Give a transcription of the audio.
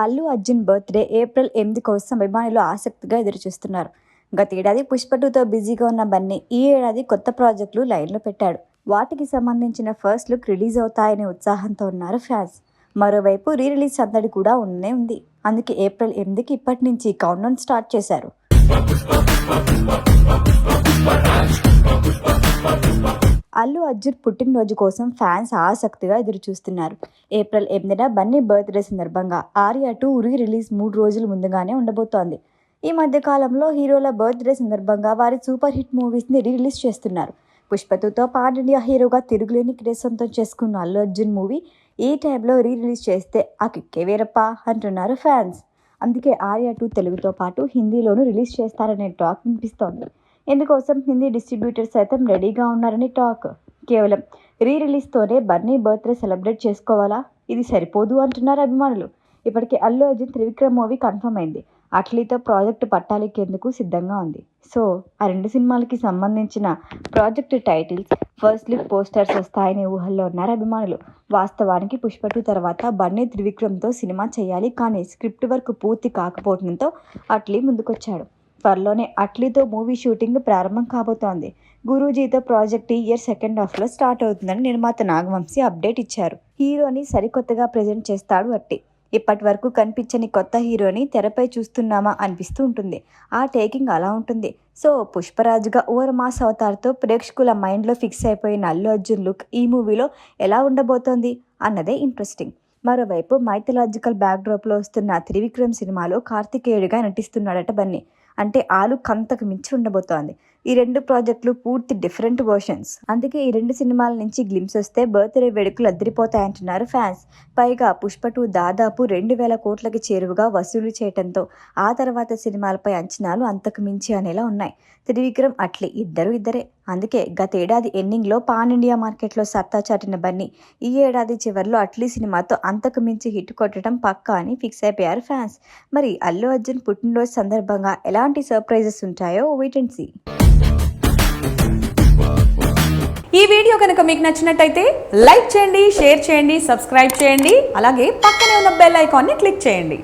Allu Arjun birthday April 8 కోసం అభిమానులు ఆసక్తిగా ఎదురుచూస్తున్నారు. గతేడాది పుష్ప 2తో బిజీగా ఉన్న బన్నీ ఈ ఏడాది కొత్త ప్రాజెక్టులు లైన్లో పెట్టాడు. వాటికి సంబంధించిన ఫస్ట్ లుక్ రిలీజ్ అవుతాయనే ఉత్సాహంతో ఉన్నారు ఫ్యాన్స్. మరోవైపు రీ రిలీజ్ సందడి కూడా ఉన్నే ఉంది. అందుకే ఏప్రిల్ 8కి ఇప్పటి నుంచి కౌంట్డౌన్ స్టార్ట్ చేశారు. అల్లు అర్జున్ పుట్టినరోజు కోసం ఫ్యాన్స్ ఆసక్తిగా ఎదురుచూస్తున్నారు. ఏప్రిల్ 8న బన్నీ బర్త్డే సందర్భంగా ఆర్య 2 రీ రిలీజ్ 3 రోజుల ముందుగానే ఉండబోతోంది. ఈ మధ్య కాలంలో హీరోల బర్త్డే సందర్భంగా వారి సూపర్ హిట్ మూవీస్ని రీ రిలీజ్ చేస్తున్నారు. పుష్ప 2తో పాన్ ఇండియా హీరోగా తిరుగులేని క్రేజ్ సొంతం చేసుకున్న అల్లు అర్జున్ మూవీ ఈ టైంలో రీ రిలీజ్ చేస్తే ఆ కిక్కే వేరప్ప అంటున్నారు ఫ్యాన్స్. అందుకే ఆర్య 2 తెలుగుతో పాటు హిందీలోనూ రిలీజ్ చేస్తారనే టాక్ వినిపిస్తోంది. ఇందుకోసం హిందీ డిస్ట్రిబ్యూటర్ సైతం రెడీగా ఉన్నారని టాక్. కేవలం రీ రిలీజ్తోనే బన్నీ బర్త్డే సెలబ్రేట్ చేసుకోవాలా? ఇది సరిపోదు అంటున్నారు అభిమానులు. ఇప్పటికే అల్లు అర్జున్ త్రివిక్రమ్ మూవీ కన్ఫర్మ్ అయింది. అట్లీతో ప్రాజెక్టు పట్టాలెక్కేందుకు సిద్ధంగా ఉంది. సో ఆ 2 సినిమాలకి సంబంధించిన project titles, first look posters వస్తాయని ఊహల్లో ఉన్నారు అభిమానులు. వాస్తవానికి పుష్ప 2 తర్వాత బన్నీ త్రివిక్రమ్తో సినిమా చేయాలి, కానీ స్క్రిప్ట్ వర్క్ పూర్తి కాకపోవడంతో అట్లీ ముందుకొచ్చాడు. త్వరలోనే అట్లీతో మూవీ షూటింగ్ ప్రారంభం కాబోతోంది. గురూజీతో ప్రాజెక్ట్ ఈ ఇయర్ సెకండ్ హాఫ్లో స్టార్ట్ అవుతుందని నిర్మాత నాగవంశీ అప్డేట్ ఇచ్చారు. హీరోని సరికొత్తగా ప్రెజెంట్ చేస్తాడు అట్టి. ఇప్పటి వరకు కనిపించని కొత్త హీరోని తెరపై చూస్తున్నామా అనిపిస్తూ ఉంటుంది. ఆ టేకింగ్ అలా ఉంటుంది. సో పుష్పరాజుగా ఓవర్ మాస్ అవతార్తో ప్రేక్షకుల మైండ్లో ఫిక్స్ అయిపోయిన అల్లు అర్జున్ లుక్ ఈ మూవీలో ఎలా ఉండబోతోంది అన్నదే ఇంట్రెస్టింగ్. మరోవైపు మైథలాజికల్ బ్యాక్డ్రాప్లో వస్తున్న త్రివిక్రమ్ సినిమాలో కార్తికేయుడిగా నటిస్తున్నాడట బన్నీ. అంటే ఆ లుక్ అంతకు మించి ఉండబోతోంది. ఈ 2 ప్రాజెక్టులు పూర్తి డిఫరెంట్ వర్షన్స్. అందుకే ఈ 2 సినిమాల నుంచి గ్లిమ్స్ వస్తే బర్త్డే వేడుకలు అదిరిపోతాయంటున్నారు ఫ్యాన్స్. పైగా పుష్ప 2 దాదాపు 2,000 కోట్లకి చేరువగా వసూలు చేయడంతో ఆ తర్వాత సినిమాలపై అంచనాలు అంతకు మించి అనేలా ఉన్నాయి. త్రివిక్రమ్ అట్లీ ఇద్దరే. అందుకే గతేడాది ఎండింగ్లో పాన్ ఇండియా మార్కెట్లో సత్తా చాటిన బన్నీ ఈ ఏడాది చివరిలో అట్లీ సినిమాతో అంతకు మించి హిట్ కొట్టడం పక్కా అని ఫిక్స్ అయిపోయారు ఫ్యాన్స్. మరి అల్లు అర్జున్ పుట్టినరోజు సందర్భంగా ఎలాంటి సర్ప్రైజెస్ ఉంటాయో వెయిట్ అండ్ సీ. ఈ వీడియో కనుక మీకు నచ్చినట్టయితే లైక్ చేయండి, షేర్ చేయండి, సబ్స్క్రైబ్ చేయండి. అలాగే పక్కనే ఉన్న బెల్ ఐకాన్ని క్లిక్ చేయండి.